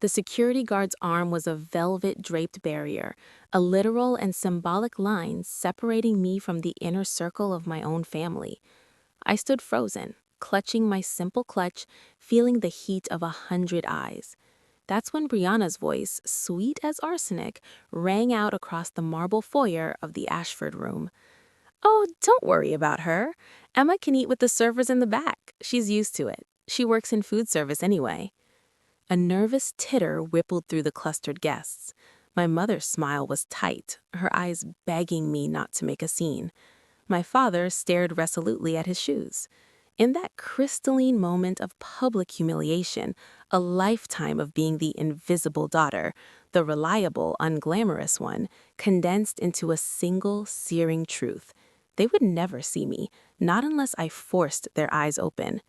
The security guard's arm was a velvet-draped barrier, a literal and symbolic line separating me from the inner circle of my own family. I stood frozen, clutching my simple clutch, feeling the heat of 100 eyes. That's when Brianna's voice, sweet as arsenic, rang out across the marble foyer of the Ashford room. "Oh, don't worry about her. Emma can eat with the servers in the back. She's used to it. She works in food service anyway." A nervous titter rippled through the clustered guests. My mother's smile was tight, her eyes begging me not to make a scene. My father stared resolutely at his shoes. In that crystalline moment of public humiliation, a lifetime of being the invisible daughter, the reliable, unglamorous one, condensed into a single, searing truth. They would never see me, not unless I forced their eyes open.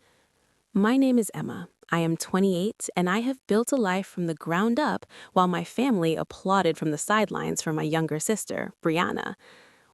My name is Emma. I am 28, and I have built a life from the ground up while my family applauded from the sidelines for my younger sister, Brianna.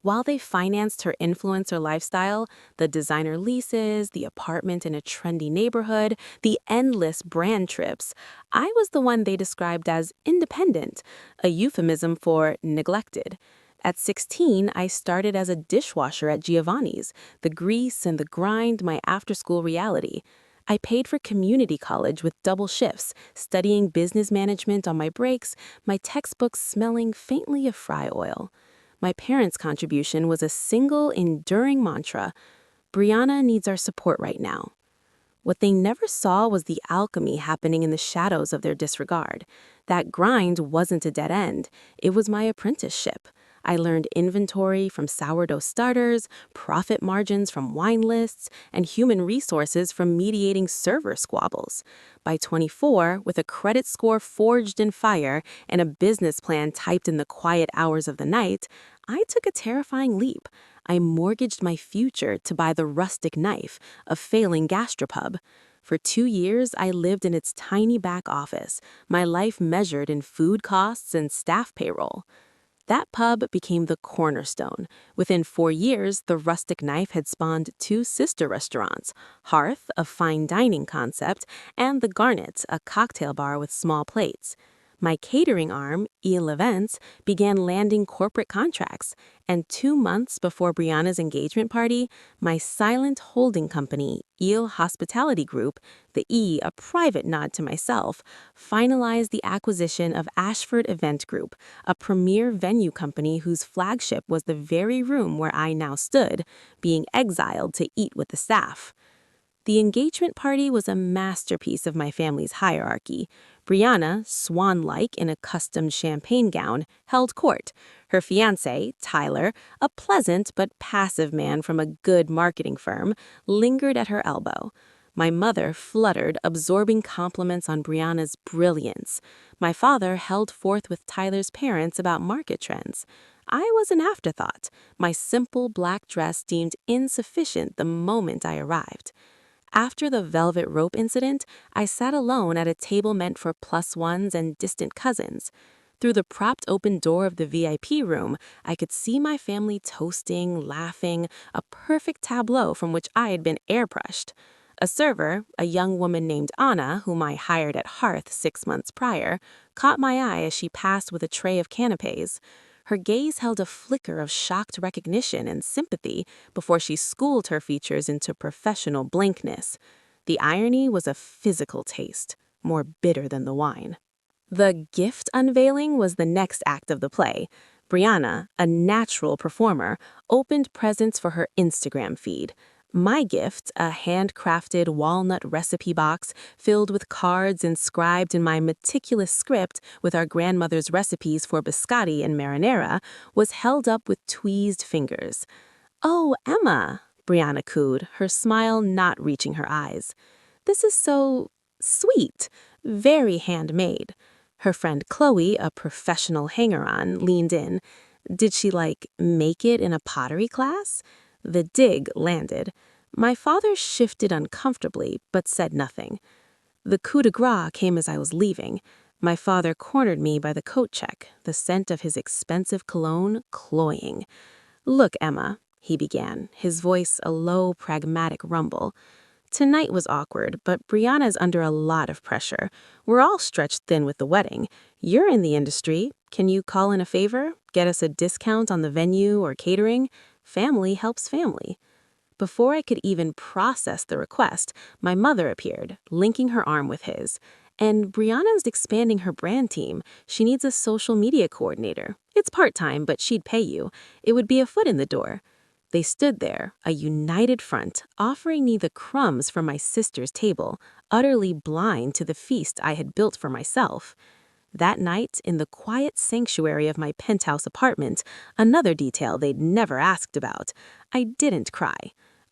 While they financed her influencer lifestyle, the designer leases, the apartment in a trendy neighborhood, the endless brand trips, I was the one they described as independent, a euphemism for neglected. At 16, I started as a dishwasher at Giovanni's, the grease and the grind my after-school reality. I paid for community college with double shifts, studying business management on my breaks, my textbooks smelling faintly of fry oil. My parents' contribution was a single, enduring mantra: Brianna needs our support right now. What they never saw was the alchemy happening in the shadows of their disregard. That grind wasn't a dead end, it was my apprenticeship. I learned inventory from sourdough starters, profit margins from wine lists, and human resources from mediating server squabbles. By 24, with a credit score forged in fire and a business plan typed in the quiet hours of the night, I took a terrifying leap. I mortgaged my future to buy the rustic knife, a failing gastropub. For 2 years, I lived in its tiny back office, my life measured in food costs and staff payroll. That pub became the cornerstone. Within 4 years, the rustic knife had spawned two sister restaurants: Hearth, a fine dining concept, and the Garnet, a cocktail bar with small plates. My catering arm, Eel Events, began landing corporate contracts, and 2 months before Brianna's engagement party, my silent holding company, Eel Hospitality Group, the E a private nod to myself, finalized the acquisition of Ashford Event Group, a premier venue company whose flagship was the very room where I now stood, being exiled to eat with the staff. The engagement party was a masterpiece of my family's hierarchy. Brianna, swan-like in a custom champagne gown, held court. Her fiancé, Tyler, a pleasant but passive man from a good marketing firm, lingered at her elbow. My mother fluttered, absorbing compliments on Brianna's brilliance. My father held forth with Tyler's parents about market trends. I was an afterthought, my simple black dress deemed insufficient the moment I arrived. After the velvet rope incident, I sat alone at a table meant for plus ones and distant cousins. Through the propped open door of the VIP room, I could see my family toasting, laughing, a perfect tableau from which I had been airbrushed. A server, a young woman named Anna, whom I hired at Hearth 6 months prior, caught my eye as she passed with a tray of canapes. Her gaze held a flicker of shocked recognition and sympathy before she schooled her features into professional blankness. The irony was a physical taste, more bitter than the wine. The gift unveiling was the next act of the play. Brianna, a natural performer, opened presents for her Instagram feed. My gift, a handcrafted walnut recipe box filled with cards inscribed in my meticulous script with our grandmother's recipes for biscotti and marinara, was held up with tweezed fingers. "Oh, Emma," Brianna cooed, her smile not reaching her eyes. "This is so sweet, very handmade." Her friend Chloe, a professional hanger-on, leaned in. "Did she, make it in a pottery class?" The dig landed. My father shifted uncomfortably, but said nothing. The coup de grace came as I was leaving. My father cornered me by the coat check, the scent of his expensive cologne cloying. "Look, Emma," he began, his voice a low, pragmatic rumble. Tonight was awkward, but Brianna's under a lot of pressure. We're all stretched thin with the wedding. You're in the industry. Can you call in a favor? Get us a discount on the venue or catering? Family helps family. Before I could even process the request, my mother appeared, linking her arm with his. And Brianna's expanding her brand team. She needs a social media coordinator. It's part-time, but she'd pay you. It would be a foot in the door. They stood there, a united front, offering me the crumbs from my sister's table, utterly blind to the feast I had built for myself. That night, in the quiet sanctuary of my penthouse apartment, another detail they'd never asked about, I didn't cry.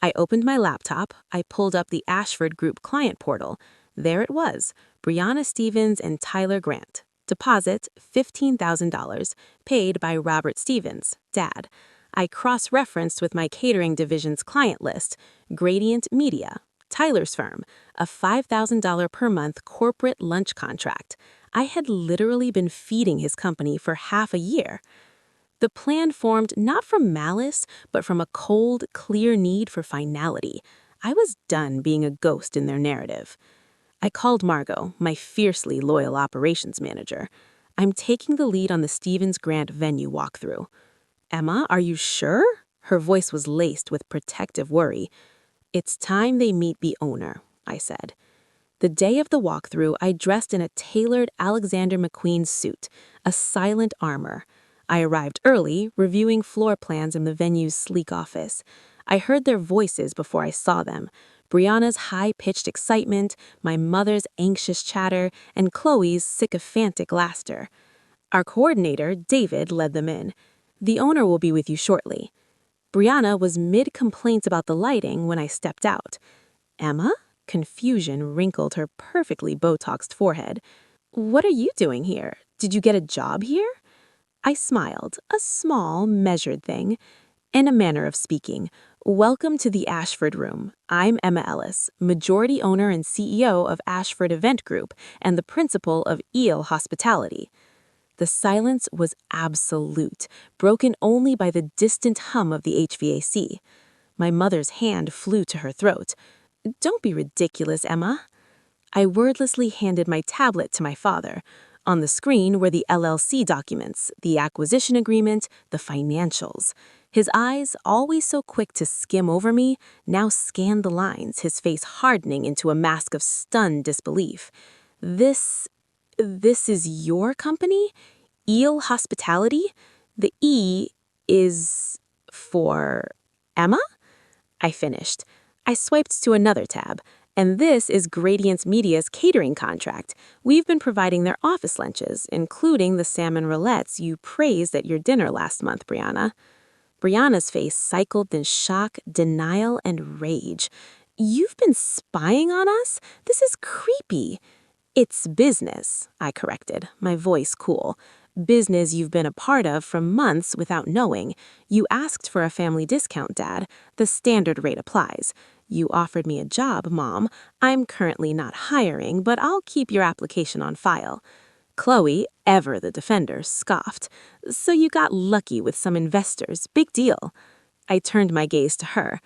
I opened my laptop, I pulled up the Ashford Group client portal. There it was, Brianna Stevens and Tyler Grant. Deposit, $15,000, paid by Robert Stevens, Dad. I cross-referenced with my catering division's client list, Gradient Media, Tyler's firm, a $5,000 per month corporate lunch contract. I had literally been feeding his company for half a year. The plan formed not from malice, but from a cold, clear need for finality. I was done being a ghost in their narrative. I called Margot, my fiercely loyal operations manager. I'm taking the lead on the Stevens Grant venue walkthrough. Emma, are you sure? Her voice was laced with protective worry. It's time they meet the owner, I said. The day of the walkthrough, I dressed in a tailored Alexander McQueen suit, a silent armor. I arrived early, reviewing floor plans in the venue's sleek office. I heard their voices before I saw them. Brianna's high-pitched excitement, my mother's anxious chatter, and Chloe's sycophantic laughter. Our coordinator, David, led them in. The owner will be with you shortly. Brianna was mid-complaint about the lighting when I stepped out. Emma? Confusion wrinkled her perfectly Botoxed forehead. What are you doing here? Did you get a job here? I smiled, a small, measured thing. In a manner of speaking, welcome to the Ashford Room. I'm Emma Ellis, majority owner and CEO of Ashford Event Group and the principal of Eel Hospitality. The silence was absolute, broken only by the distant hum of the HVAC. My mother's hand flew to her throat. Don't be ridiculous, Emma. I wordlessly handed my tablet to my father. On the screen were the LLC documents, the acquisition agreement, the financials. His eyes, always so quick to skim over me, now scanned the lines, his face hardening into a mask of stunned disbelief. This is your company? Eel Hospitality? The E is for Emma? I finished. I swiped to another tab. And this is Gradient Media's catering contract. We've been providing their office lunches, including the salmon roulettes you praised at your dinner last month, Brianna. Brianna's face cycled in shock, denial, and rage. You've been spying on us? This is creepy. It's business, I corrected, my voice cool. Business you've been a part of for months without knowing. You asked for a family discount, Dad. The standard rate applies. You offered me a job, Mom. I'm currently not hiring, but I'll keep your application on file. Chloe, ever the defender, scoffed. So you got lucky with some investors. Big deal. I turned my gaze to her.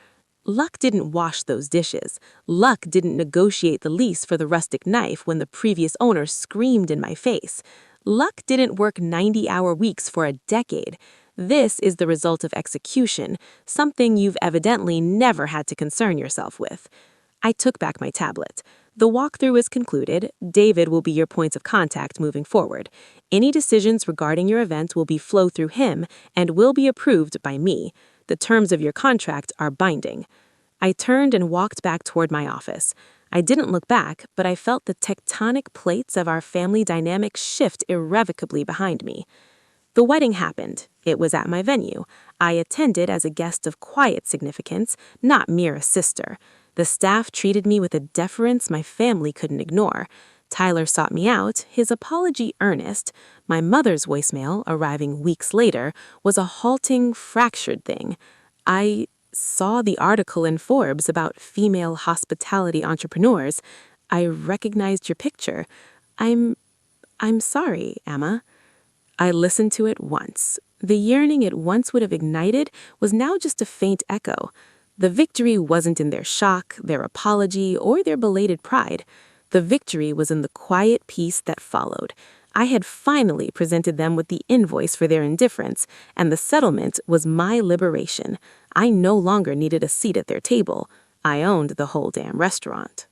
Luck didn't wash those dishes. Luck didn't negotiate the lease for the rustic knife when the previous owner screamed in my face. Luck didn't work 90-hour weeks for a decade. This is the result of execution, something you've evidently never had to concern yourself with. I took back my tablet. The walkthrough is concluded. David will be your points of contact moving forward. Any decisions regarding your event will be flow through him and will be approved by me. The terms of your contract are binding. I turned and walked back toward my office. I didn't look back, but I felt the tectonic plates of our family dynamic shift irrevocably behind me. The wedding happened. It was at my venue. I attended as a guest of quiet significance, not mere a sister. The staff treated me with a deference my family couldn't ignore. Tyler sought me out, his apology earnest. My mother's voicemail, arriving weeks later, was a halting, fractured thing. I saw the article in Forbes about female hospitality entrepreneurs. I recognized your picture. I'm sorry, Emma. I listened to it once. The yearning it once would have ignited was now just a faint echo. The victory wasn't in their shock, their apology, or their belated pride. The victory was in the quiet peace that followed. I had finally presented them with the invoice for their indifference, and the settlement was my liberation. I no longer needed a seat at their table. I owned the whole damn restaurant.